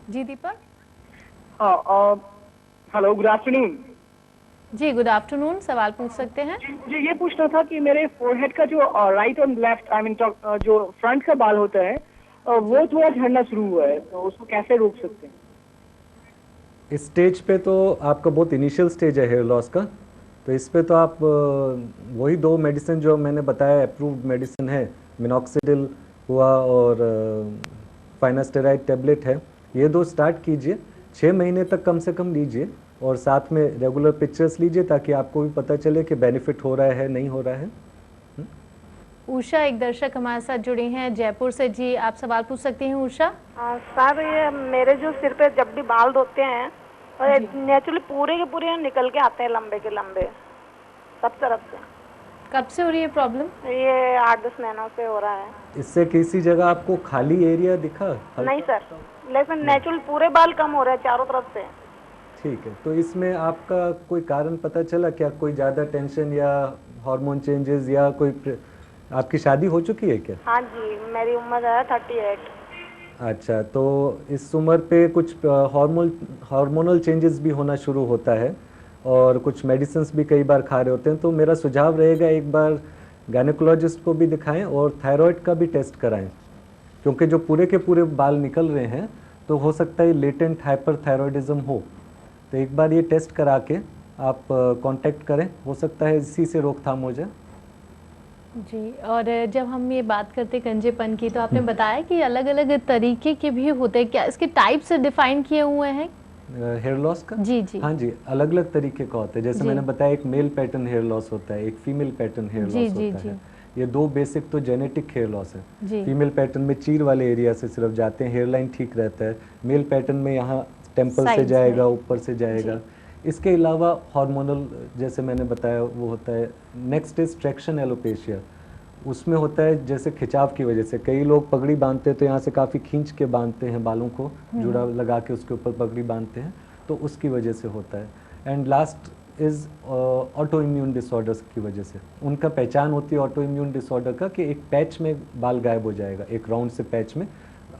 जी दीपक। हाँ, hello, good afternoon. जी good afternoon, सवाल पूछ सकते हैं। जी, ये पूछना था कि मेरे फोरहेड का जो राइट और लेफ्ट, आई मीन जो फ्रंट का बाल होता है, वो थोड़ा झड़ना शुरू हुआ है, तो उसको कैसे रोक सकते हैं? इस स्टेज पे तो आपका बहुत इनिशियल स्टेज है हेयर लॉस का, तो इस पे तो आप वही दो मेडिसिन जो मैंने बताया अप्रूव्ड मेडिसिन है, मिनॉक्सिडिल हुआ और फाइनास्टेराइड टेबलेट है, ये दो स्टार्ट कीजिए। 6 महीने तक कम से कम लीजिए और साथ में रेगुलर पिक्चर्स लीजिए ताकि आपको भी पता चले कि बेनिफिट हो रहा है नहीं हो रहा है। उषा एक दर्शक हमारे साथ जुड़ी हैं जयपुर से। जी आप सवाल पूछ सकती हैं उषा। सर, ये मेरे जो सिर पे जब भी बाल धोते हैं और नेचुरली पूरे के पूरे निकल के आते हैं, लंबे के लंबे, सब तरफ से। कब से हो रही है प्रॉब्लम? ये 8-10 महीनों से हो रहा है। इससे किसी जगह आपको खाली एरिया दिखा? नहीं सर, लेकिन नेचुरल पूरे बाल कम हो रहे हैं चारों तरफ से। ठीक है, तो इसमें आपका कोई कारण पता चला क्या? कोई ज़्यादा टेंशन या हार्मोन चेंजेस या आपकी शादी हो चुकी है क्या? हाँ जी, मेरी उम्र है 38। अच्छा, तो इस उम्र पे कुछ हार्मोनल चेंजेस भी होना शुरू होता है और कुछ मेडिसिन्स भी कई बार खा रहे होते हैं, तो मेरा सुझाव रहेगा एक बार गायनेकोलॉजिस्ट को भी दिखाएं और थायराइड का भी टेस्ट कराएं, क्योंकि जो पूरे के पूरे बाल निकल रहे हैं तो हो सकता है लेटेंट हाइपरथायरॉयडिज्म हो। तो एक बार ये टेस्ट करा के आप कांटेक्ट करें, हो सकता है इसी से रोकथाम हो जाए। जी, और जब हम ये बात करते गंजेपन की, तो आपने बताया कि अलग अलग तरीके के भी होते हैं, क्या इसके टाइप से डिफाइन किए हुए हैं हेयर लॉस का? जी जी। हाँ जी, अलग अलग तरीके का होता है। जैसे मैंने बताया, एक मेल पैटर्न हेयर लॉस होता है, एक फीमेल पैटर्न हेयर लॉस होता है। ये दो बेसिक तो जेनेटिक हेयर लॉस है। फीमेल पैटर्न में चीर वाले एरिया से सिर्फ जाते हैं, हेयर लाइन ठीक रहता है। मेल पैटर्न में यहाँ टेम्पल से जाएगा, ऊपर से जाएगा। इसके अलावा हार्मोनल, जैसे मैंने बताया, वो होता है। नेक्स्ट इज ट्रैक्शन एलोपेशिया, उसमें होता है जैसे खिंचाव की वजह से कई लोग पगड़ी बांधते हैं तो यहाँ से काफ़ी खींच के बांधते हैं बालों को, जुड़ा लगा के उसके ऊपर पगड़ी बांधते हैं, तो उसकी वजह से होता है। And last is auto immune disorders की वजह से। उनका पहचान होती है ऑटो इम्यून डिसऑर्डर का कि एक पैच में बाल गायब हो जाएगा, एक राउंड से पैच में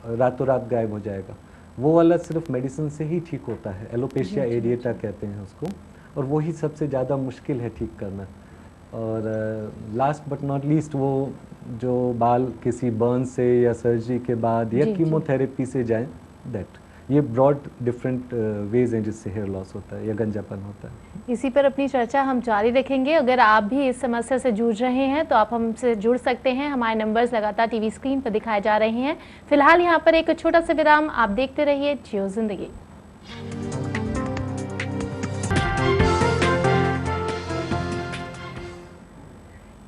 रातों रात गायब हो जाएगा। वो वाला सिर्फ मेडिसिन से ही ठीक होता है, एलोपेशिया एरिएटा कहते हैं उसको, और वही सबसे ज़्यादा मुश्किल है ठीक करना। और लास्ट बट नॉट लीस्ट, वो जो बाल किसी बर्न से या सर्जरी के बाद या कीमोथेरेपी से जाएं, दैट ये ब्रॉड डिफरेंट वेज हैं जिससे हेयर लॉस होता है या गंजापन होता है। इसी पर अपनी चर्चा हम जारी रखेंगे। अगर आप भी इस समस्या से जूझ रहे हैं तो आप हमसे जुड़ सकते हैं। हमारे नंबर्स लगातार टीवी स्क्रीन पर दिखाए जा रहे हैं। फिलहाल यहाँ पर एक छोटा सा विराम, आप देखते रहिए जियो जिंदगी।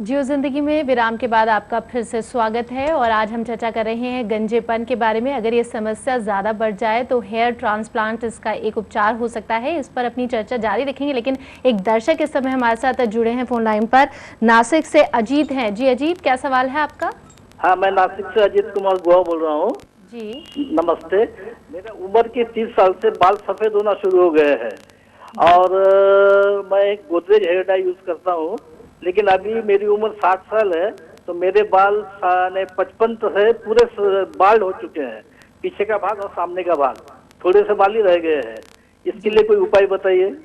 जियो जिंदगी में विराम के बाद आपका फिर से स्वागत है और आज हम चर्चा कर रहे हैं गंजेपन के बारे में। अगर ये समस्या ज़्यादा बढ़ जाए तो हेयर ट्रांसप्लांट इसका एक उपचार हो सकता है। इस पर अपनी चर्चा जारी रखेंगे, लेकिन एक दर्शक इस समय हमारे साथ जुड़े हैं फोन लाइन पर। नासिक से अजीत हैं। जी अजीत, क्या सवाल है आपका? हाँ, मैं नासिक से अजीत कुमार गुहा बोल रहा हूँ जी। नमस्ते। मेरे उम्र के 30 साल से बाल सफेद होना शुरू हो गए हैं और मैं एक गोदरेज हेयर डाई यूज करता हूँ, लेकिन अभी मेरी उम्र 60 साल है, तो मेरे बाल 55 तो है, पूरे बाल हो चुके हैं, पीछे का भाग और सामने का भाग, थोड़े से बाल ही रह गए हैं। इसके लिए कोई उपाय बताइए।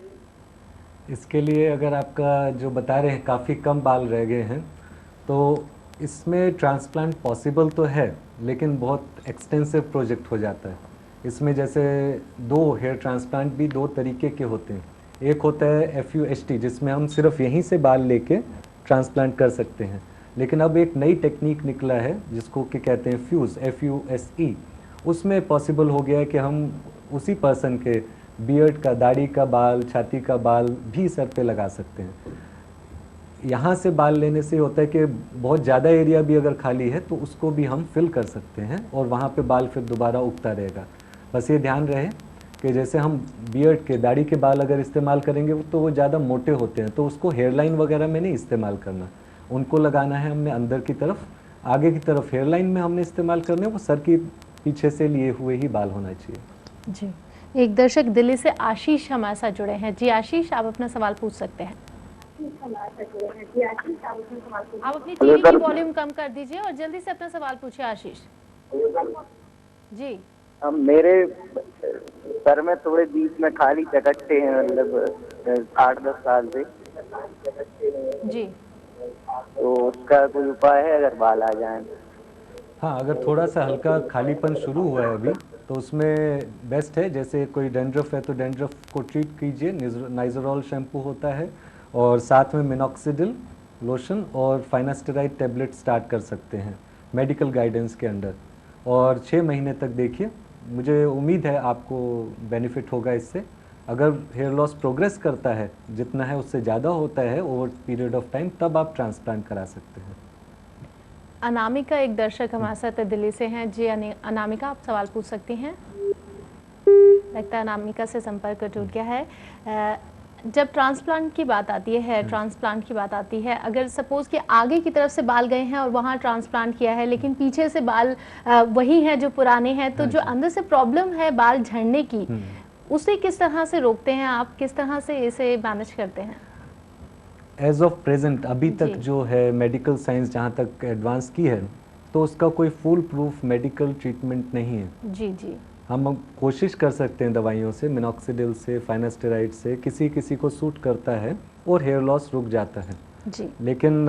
इसके लिए अगर आपका जो बता रहे हैं काफ़ी कम बाल रह गए हैं, तो इसमें ट्रांसप्लांट पॉसिबल तो है, लेकिन बहुत एक्सटेंसिव प्रोजेक्ट हो जाता है। इसमें जैसे दो हेयर ट्रांसप्लांट भी दो तरीके के होते हैं। एक होता है FUHT, जिसमें हम सिर्फ यहीं से बाल लेके ट्रांसप्लांट कर सकते हैं, लेकिन अब एक नई टेक्निक निकला है जिसको कि कहते हैं फ्यूज़, FUSE। उसमें पॉसिबल हो गया है कि हम उसी पर्सन के बियर्ड का, दाढ़ी का बाल, छाती का बाल भी सर पे लगा सकते हैं। यहाँ से बाल लेने से होता है कि बहुत ज़्यादा एरिया भी अगर खाली है तो उसको भी हम फिल कर सकते हैं और वहाँ पे बाल फिर दोबारा उगता रहेगा। बस ये ध्यान रहे कि जैसे हम बियर्ड के, दाढ़ी के बाल अगर इस्तेमाल करेंगे तो वो ज़्यादा मोटे होते हैं, तो उसको हेयरलाइन वगैरह में नहीं इस्तेमाल करना। उनको लगाना है हमने अंदर की तरफ, आगे की तरफ हेयरलाइन में हमने इस्तेमाल करना है, वो सर के पीछे से लिए हुए ही बाल होना चाहिए। जी, एक दर्शक दिल्ली से आशीष हमारे साथ जुड़े हैं। जी आशीष, आप अपना सवाल पूछ सकते हैं। आप अपनी टीवी की वॉल्यूम कम कर दीजिए और जल्दी से अपना सवाल पूछिए आशीष जी। मेरे सर में थोड़े बीच में खाली चकटते हैं, मतलब 8-10 साल से जी। तो उसका कोई उपाय है अगर बाल आ जाए? हाँ, अगर थोड़ा सा हल्का खालीपन शुरू हुआ है अभी तो उसमें बेस्ट है, जैसे कोई डेंड्रफ है तो डेंड्रफ को ट्रीट कीजिए, नाइजरॉल शैम्पू होता है और साथ में मिनॉक्सिडिल लोशन और फाइनास्टेराइड टैबलेट स्टार्ट कर सकते हैं मेडिकल गाइडेंस के अंडर, और 6 महीने तक देखिए। मुझे उम्मीद है आपको बेनिफिट होगा इससे। अगर हेयर लॉस प्रोग्रेस करता है, जितना है उससे ज़्यादा होता है ओवर पीरियड ऑफ टाइम, तब आप ट्रांसप्लांट करा सकते हैं। अनामिका एक दर्शक हमारे साथ दिल्ली से हैं। जी अनामिका, आप सवाल पूछ सकती हैं। लगता है अनामिका से संपर्क टूट गया है। जब ट्रांसप्लांट की बात आती है, हेयर ट्रांसप्लांट की बात आती है, अगर सपोज कि आगे की तरफ से बाल गए हैं और वहाँ ट्रांसप्लांट किया है लेकिन पीछे से बाल वही हैं जो पुराने हैं, तो जो अंदर से प्रॉब्लम है बाल झड़ने की, उसे किस तरह से रोकते हैं आप, किस तरह से इसे मैनेज करते हैं? एज ऑफ प्रेजेंट अभी तक जो है मेडिकल साइंस जहाँ तक एडवांस की है, तो उसका कोई फुल प्रूफ मेडिकल ट्रीटमेंट नहीं है। जी जी। हम कोशिश कर सकते हैं दवाइयों से, मिनॉक्सिडिल से, फाइनास्टेराइड से, किसी किसी को सूट करता है और हेयर लॉस रुक जाता है जी। लेकिन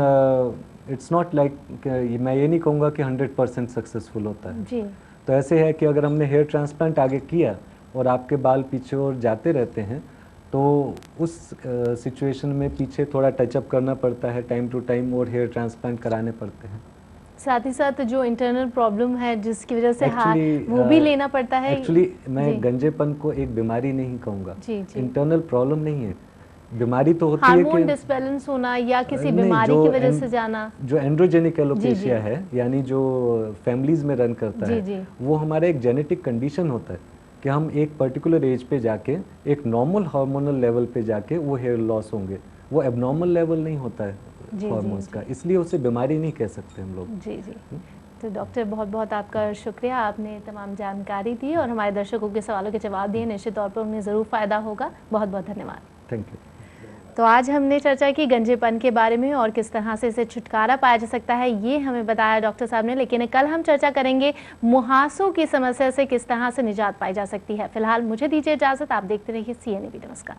इट्स नॉट लाइक, मैं ये नहीं कहूँगा कि 100% सक्सेसफुल होता है जी। तो ऐसे है कि अगर हमने हेयर ट्रांसप्लांट आगे किया और आपके बाल पीछे और जाते रहते हैं तो उस सिचुएशन में पीछे थोड़ा टचअप करना पड़ता है टाइम टू टाइम और हेयर ट्रांसप्लांट कराने पड़ते हैं। साथ ही साथ जो इंटरनल प्रॉब्लम है जिसकी वजह से वो भी लेना पड़ता है। एक्चुअली मैं गंजेपन को एक बीमारी नहीं कहूँगा, इंटरनल प्रॉब्लम नहीं है। बीमारी तो होती है कि हार्मोन डिसबैलेंस होना या किसी बीमारी की वजह से जाना, जो एंड्रोजेनिक एलोपेशिया है, यानी जो फैमिलीज में रन करता है, वो हमारा एक जेनेटिक कंडीशन होता है कि हम एक पर्टिकुलर एज पे जाके एक नॉर्मल हार्मोनल लेवल पे जाके वो हेयर लॉस होंगे, वो एबनॉर्मल लेवल नहीं होता है हार्मोन्स का, इसलिए उसे बीमारी नहीं कह सकते हम लोग। जी जी। तो डॉक्टर बहुत बहुत आपका शुक्रिया, आपने तमाम जानकारी दी और हमारे दर्शकों के सवालों के जवाब दिए। निश्चित तौर पर उन्हें ज़रूर फ़ायदा होगा। बहुत बहुत धन्यवाद। Thank you. तो आज हमने चर्चा की गंजेपन के बारे में और किस तरह से इसे छुटकारा पाया जा सकता है, ये हमें बताया डॉक्टर साहब ने। लेकिन कल हम चर्चा करेंगे मुहासों की समस्या से किस तरह से निजात पाई जा सकती है। फिलहाल मुझे दीजिए इजाज़त, आप देखते रहिए CNBC। नमस्कार।